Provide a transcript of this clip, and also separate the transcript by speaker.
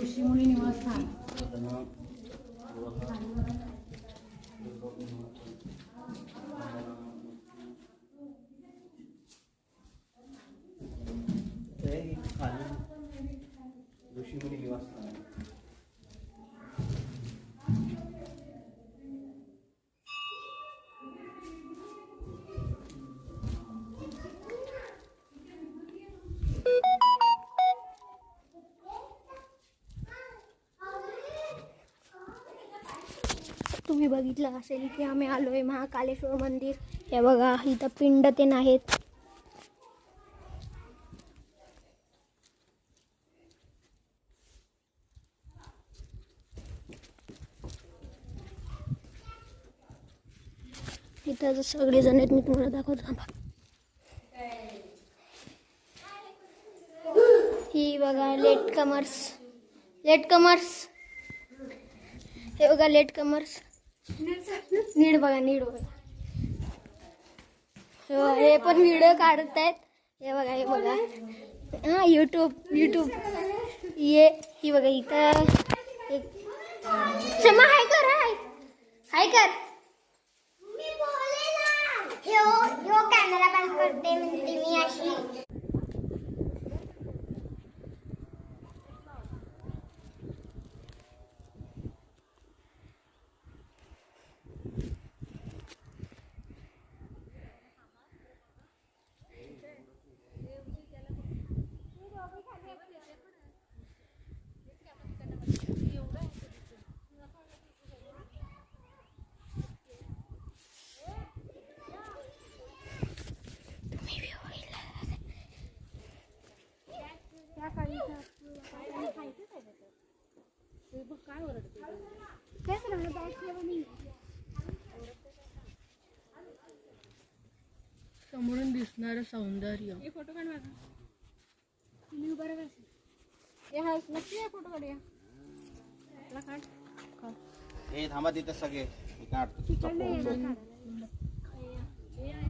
Speaker 1: ऋषीमुनी निवासस्थान.
Speaker 2: ऋषीमुनी निवासस्थान.
Speaker 3: तुम्ही बघितलं असेल की आम्ही आलोय महाकालेश्वर मंदिर. हे बघा इथं पिंड ते आहेत. इथं सगळे जण आहेत. मी तुम्हाला दाखवतो थांबा. ही बघा लेट कमर्स. हे बघा लेट कमर्स. नीड बघा. हे पण व्हिडिओ काढत आहेत. हे बघा. हां यूट्यूब. ही बघा इथं क्षमा हाय कर. ह्यो कॅमेरा बंद करते म्हणते मी अशी.
Speaker 1: समोरून दिसणारं सौंदर्य.
Speaker 4: फोटो काढ माझा. मी उभा राहा. नक्की फोटो काढूया.
Speaker 2: थांबा तिथे सगळे.